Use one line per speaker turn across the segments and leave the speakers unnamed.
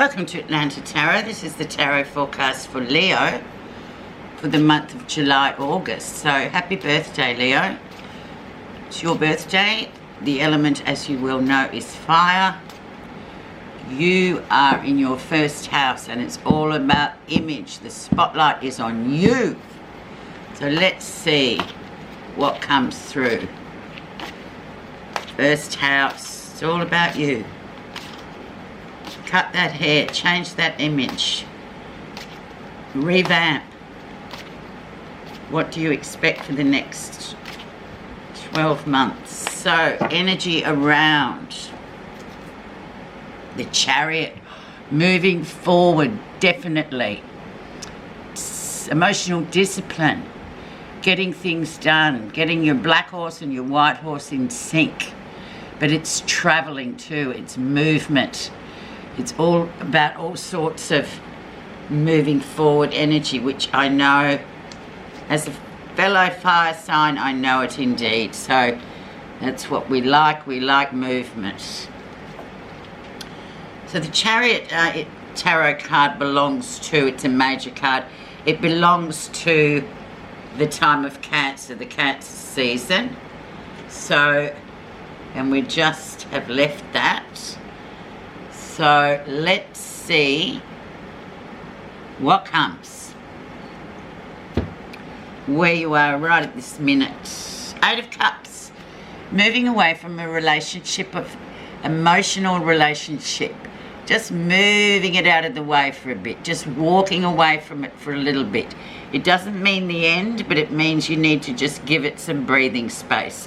Welcome to Atlanta Tarot. This is the tarot forecast for Leo for the month of July, August. So happy birthday, Leo. It's your birthday. The element, as you will know, is fire. You are in your first house and it's all about image. The spotlight is on you. So let's see what comes through. First house, it's all about you. Cut that hair, change that image, revamp. What do you expect for the next 12 months? So, energy around the Chariot, moving forward, definitely. Emotional discipline, getting things done, getting your black horse and your white horse in sync. But it's traveling too, it's movement. It's all about all sorts of moving forward energy, which I know, as a fellow fire sign, I know it indeed. So that's what we like movement. So the Chariot tarot card belongs to, it's a major card, it belongs to the time of Cancer, the Cancer season. So, and we just have left that. So let's see what comes. Where you are right at this minute. Eight of Cups. Moving away from a relationship, of emotional relationship. Just moving it out of the way for a bit. Just walking away from it for a little bit. It doesn't mean the end, but it means you need to just give it some breathing space,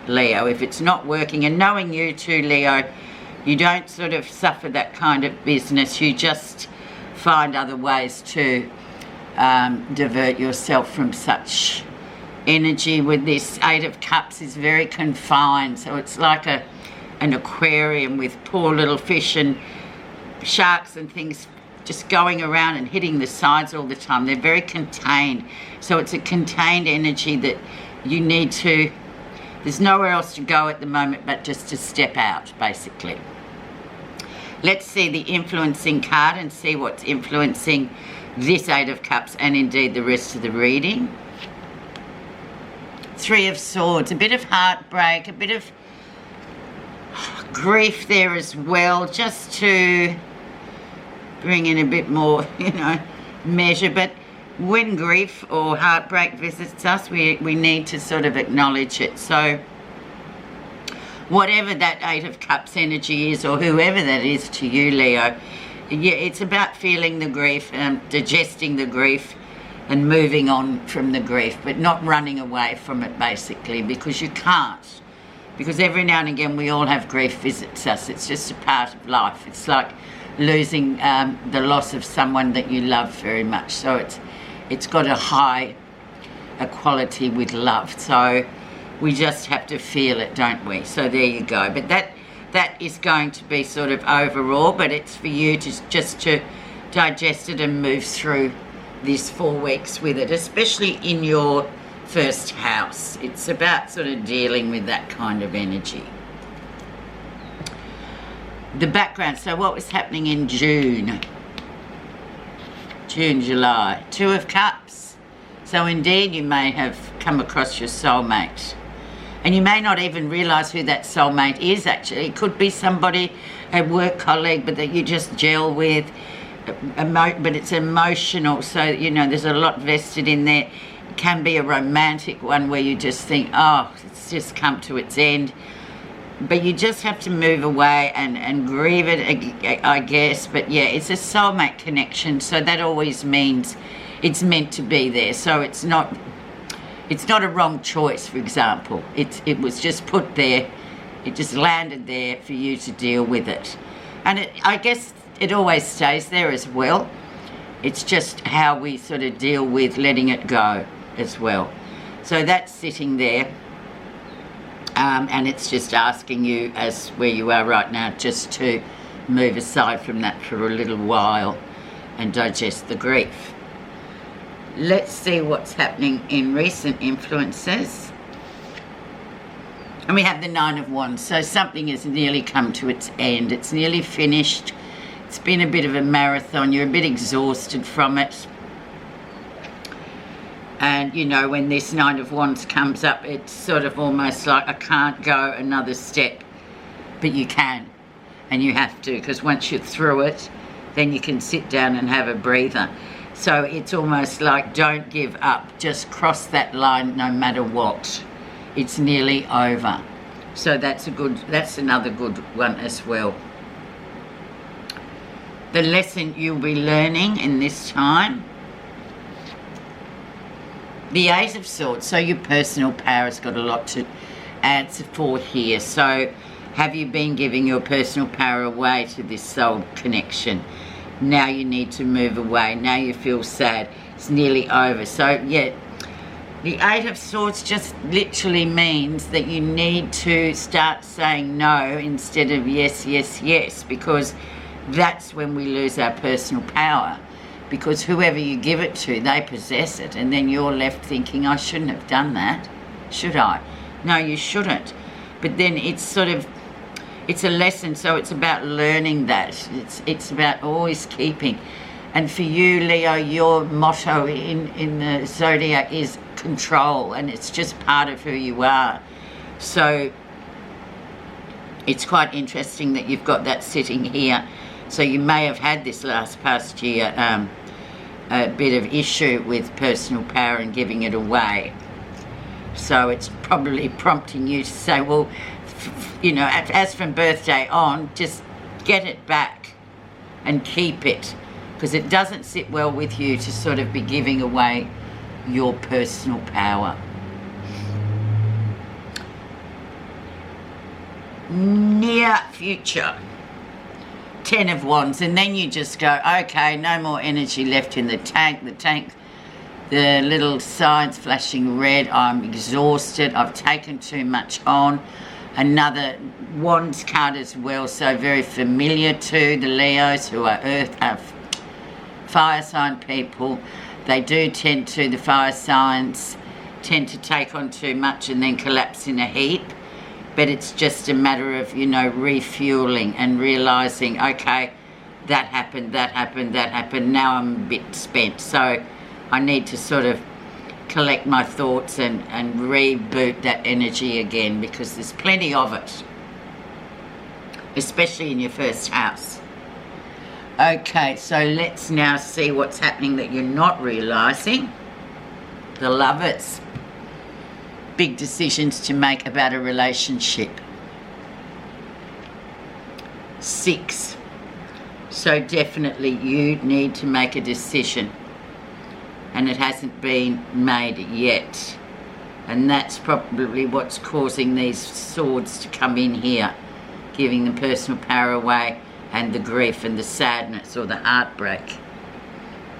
Leo. If it's not working, and knowing you too, Leo, you don't sort of suffer that kind of business. You just find other ways to divert yourself from such energy. With this Eight of Cups is very confined. So it's like an aquarium with poor little fish and sharks and things just going around and hitting the sides all the time. They're very contained. So it's a contained energy that you need to, there's nowhere else to go at the moment but just to step out, basically. Let's see the influencing card and see what's influencing this Eight of Cups and indeed the rest of the reading. Three of Swords, a bit of heartbreak, a bit of grief there as well, just to bring in a bit more, measure. But when grief or heartbreak visits us, we need to sort of acknowledge it. So whatever that Eight of Cups energy is, or whoever that is to you, Leo, yeah, it's about feeling the grief and digesting the grief and moving on from the grief, but not running away from it, basically, because you can't. Because every now and again we all have grief visits us. It's just a part of life. It's like losing the loss of someone that you love very much. So it's got a high quality with love. So we just have to feel it, don't we? So there you go. But that is going to be sort of overall, but it's for you to just to digest it and move through these 4 weeks with it, especially in your first house. It's about sort of dealing with that kind of energy. The background, so what was happening in June, July? Two of Cups. So indeed you may have come across your soulmate. And you may not even realise who that soulmate is, actually. It could be somebody, a work colleague, but that you just gel with. But it's emotional, so, there's a lot vested in there. It can be a romantic one where you just think, oh, it's just come to its end. But you just have to move away and grieve it, I guess. But yeah, it's a soulmate connection, so that always means it's meant to be there. So it's not a wrong choice, for example. It was just put there. It just landed there for you to deal with it. And I guess it always stays there as well. It's just how we sort of deal with letting it go as well. So that's sitting there. And it's just asking you, as where you are right now, just to move aside from that for a little while and digest the grief. Let's see what's happening in recent influences. And we have the Nine of Wands. So something has nearly come to its end. It's nearly finished. It's been a bit of a marathon. You're a bit exhausted from it. And, you know, when this Knight of Wands comes up, it's sort of almost like I can't go another step. But you can. And you have to, because once you're through it, then you can sit down and have a breather. So it's almost like don't give up. Just cross that line no matter what. It's nearly over. So that's another good one as well. The lesson you'll be learning in this time. The Eight of Swords. So your personal power has got a lot to answer for here. So have you been giving your personal power away to this soul connection? Now you need to move away. Now you feel sad. It's nearly over. So yeah, the Eight of Swords just literally means that you need to start saying no instead of yes, yes, yes, because that's when we lose our personal power. Because whoever you give it to, they possess it, and then you're left thinking, I shouldn't have done that, should I? No, you shouldn't. But then it's sort of, it's a lesson, so it's about learning that. It's about always keeping. And for you, Leo, your motto in the zodiac is control, and it's just part of who you are. So it's quite interesting that you've got that sitting here. So you may have had this past year a bit of issue with personal power and giving it away. So it's probably prompting you to say, well, you know, as from birthday on, just get it back and keep it, because it doesn't sit well with you to sort of be giving away your personal power. Near future. 10 of Wands, and then you just go, okay, no more energy left in the tank. The little sides flashing red. I'm exhausted. I've taken too much on. Another Wands card as well, so very familiar to the Leos who are fire sign people. They do tend to, the fire signs tend to take on too much and then collapse in a heap. But it's just a matter of, you know, refueling and realising, okay, that happened, now I'm a bit spent. So I need to sort of collect my thoughts and reboot that energy again, because there's plenty of it, especially in your first house. Okay, so let's now see what's happening that you're not realising. The Lovers. Big decisions to make about a relationship. 6. So definitely you need to make a decision, and it hasn't been made yet, and that's probably what's causing these swords to come in here, giving the personal power away and the grief and the sadness or the heartbreak.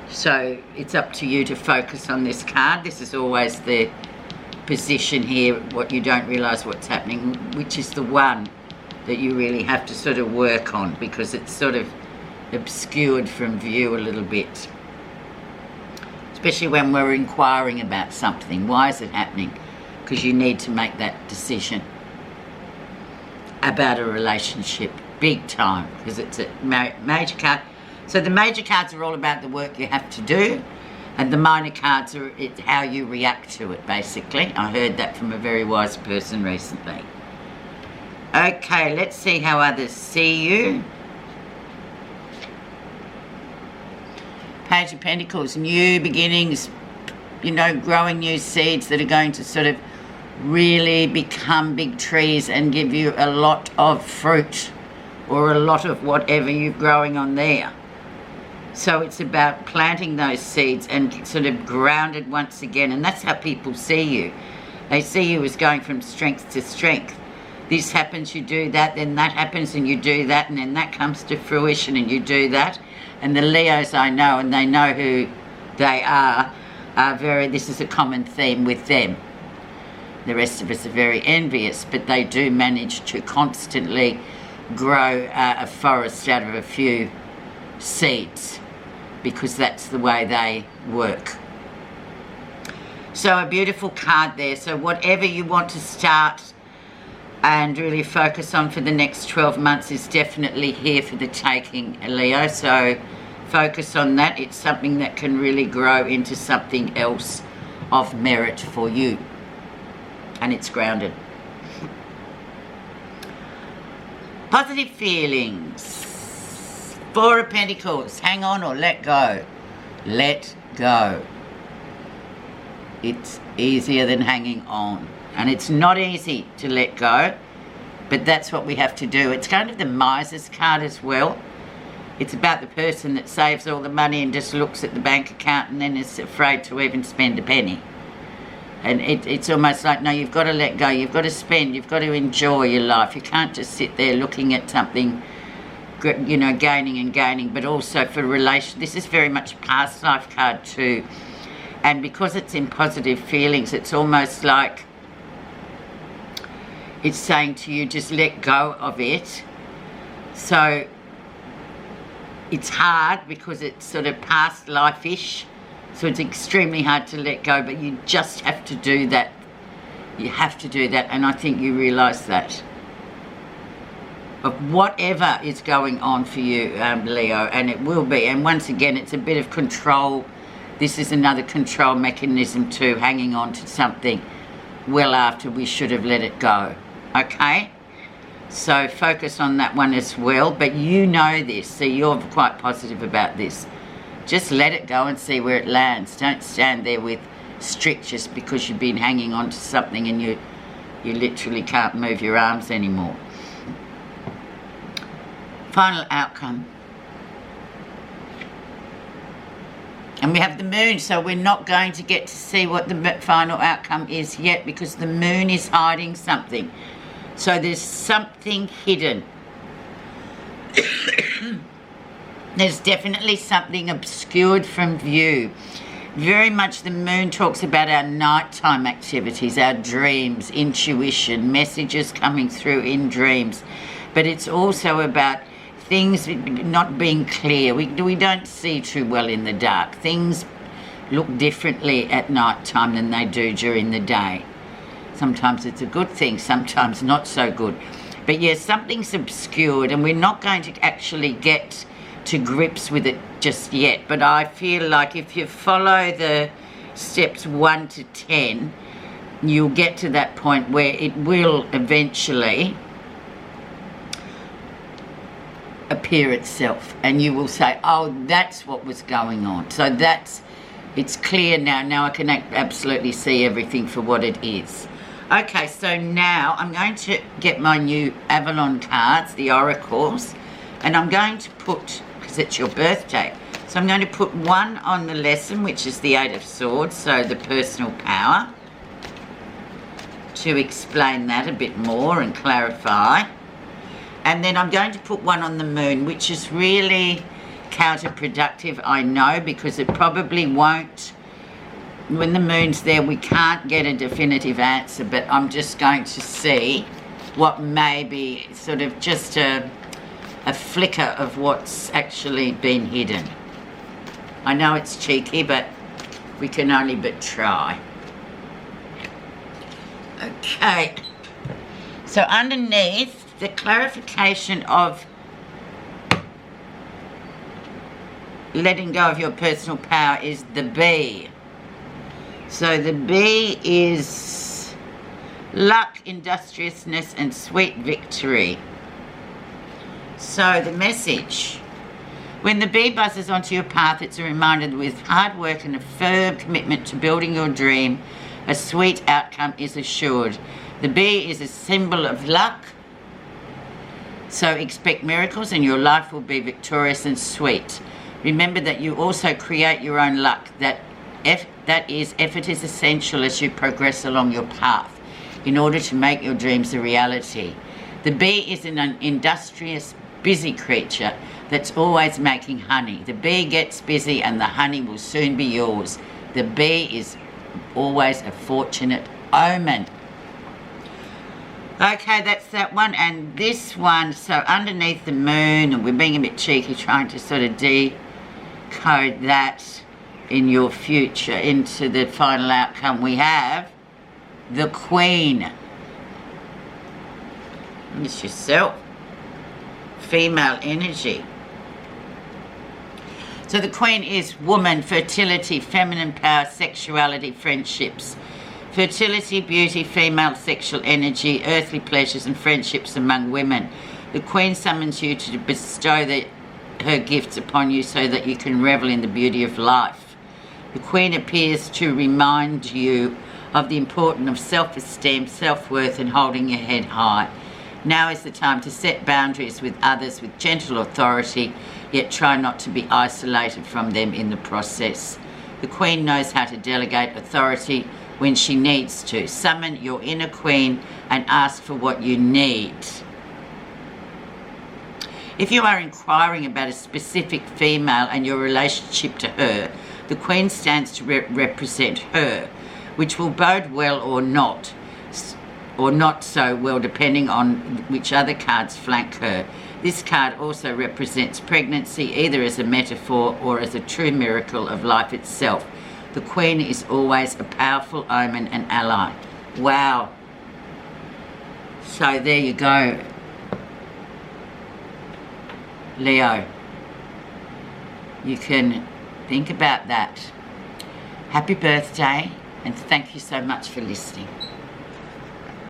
So it's up to you to focus on this card. This is always the position here, what you don't realise what's happening, which is the one that you really have to sort of work on, because it's sort of obscured from view a little bit, especially when we're inquiring about something. Why is it happening? Because you need to make that decision about a relationship, big time, because it's a major card. So the major cards are all about the work you have to do, and the minor cards are how you react to it, basically. I heard that from a very wise person recently. Okay, let's see how others see you. Page of Pentacles, new beginnings, you know, growing new seeds that are going to sort of really become big trees and give you a lot of fruit, or a lot of whatever you're growing on there. So it's about planting those seeds and sort of grounded once again. And that's how people see you. They see you as going from strength to strength. This happens, you do that, then that happens and you do that, and then that comes to fruition and you do that. And the Leos I know, and they know who they are very, this is a common theme with them. The rest of us are very envious, but they do manage to constantly grow a forest out of a few seeds, because that's the way they work. So a beautiful card there. So whatever you want to start, and really focus on for the next 12 months is definitely here for the taking, Leo. So focus on that. It's something that can really grow into something else of merit for you, and it's grounded. Positive feelings. Four of Pentacles. Hang on or let go. Let go. It's easier than hanging on. And it's not easy to let go, but that's what we have to do. It's kind of the Miser's card as well. It's about the person that saves all the money and just looks at the bank account and then is afraid to even spend a penny. And it's almost like, no, you've got to let go. You've got to spend. You've got to enjoy your life. You can't just sit there looking at something, you know, gaining and gaining. But also for relation, this is very much a past life card too. And because it's in positive feelings, it's almost like it's saying to you, just let go of it. So it's hard because it's sort of past life-ish. So it's extremely hard to let go, but you just have to do that. You have to do that, and I think you realise that. Of whatever is going on for you, Leo, and it will be. And once again, it's a bit of control. This is another control mechanism too, hanging on to something well after we should have let it go. Okay? So focus on that one as well, but you know this, so you're quite positive about this. Just let it go and see where it lands. Don't stand there with strictures because you've been hanging on to something and you literally can't move your arms anymore. Final outcome. And we have the moon, so we're not going to get to see what the final outcome is yet because the moon is hiding something. So there's something hidden. There's definitely something obscured from view. Very much the moon talks about our nighttime activities, our dreams, intuition, messages coming through in dreams. But it's also about things not being clear. We don't see too well in the dark. Things look differently at night time than they do during the day. Sometimes it's a good thing, sometimes not so good. But yes, something's obscured and we're not going to actually get to grips with it just yet. But I feel like if you follow the steps 1 to 10, you'll get to that point where it will eventually appear itself and you will say, oh, that's what was going on. So it's clear now I can absolutely see everything for what it is. Okay, so now I'm going to get my new Avalon cards, the oracles, and I'm going to put, because it's your birthday, so I'm going to put one on the lesson, which is the 8 of Swords, so the personal power, to explain that a bit more and clarify. And then I'm going to put one on the moon, which is really counterproductive, I know, because it probably won't. When the moon's there, we can't get a definitive answer, but I'm just going to see what may be sort of just a flicker of what's actually been hidden. I know it's cheeky, but we can only but try. Okay. So underneath, the clarification of letting go of your personal power is the B. So the B is luck, industriousness, and sweet victory. So the message: when the bee buzzes onto your path, it's a reminder that with hard work and a firm commitment to building your dream, a sweet outcome is assured. The bee is a symbol of luck, so expect miracles and your life will be victorious and sweet. Remember that you also create your own luck. Effort is essential as you progress along your path in order to make your dreams a reality. The bee is an industrious, busy creature that's always making honey. The bee gets busy and the honey will soon be yours. The bee is always a fortunate omen. Okay, that's that one. And this one, so underneath the moon, and we're being a bit cheeky trying to sort of decode that in your future into the final outcome, we have the Queen. It's yourself. Female energy. So the Queen is woman, fertility, feminine power, sexuality, friendships. Fertility, beauty, female sexual energy, earthly pleasures and friendships among women. The Queen summons you to bestow her gifts upon you so that you can revel in the beauty of life. The Queen appears to remind you of the importance of self-esteem, self-worth and holding your head high. Now is the time to set boundaries with others with gentle authority, yet try not to be isolated from them in the process. The Queen knows how to delegate authority when she needs to. Summon your inner Queen and ask for what you need. If you are inquiring about a specific female and your relationship to her, the Queen stands to represent her, which will bode well or not so well depending on which other cards flank her. This card also represents pregnancy, either as a metaphor or as a true miracle of life itself. The Queen is always a powerful omen and ally. Wow. So there you go, Leo. You can think about that. Happy birthday, and thank you so much for listening.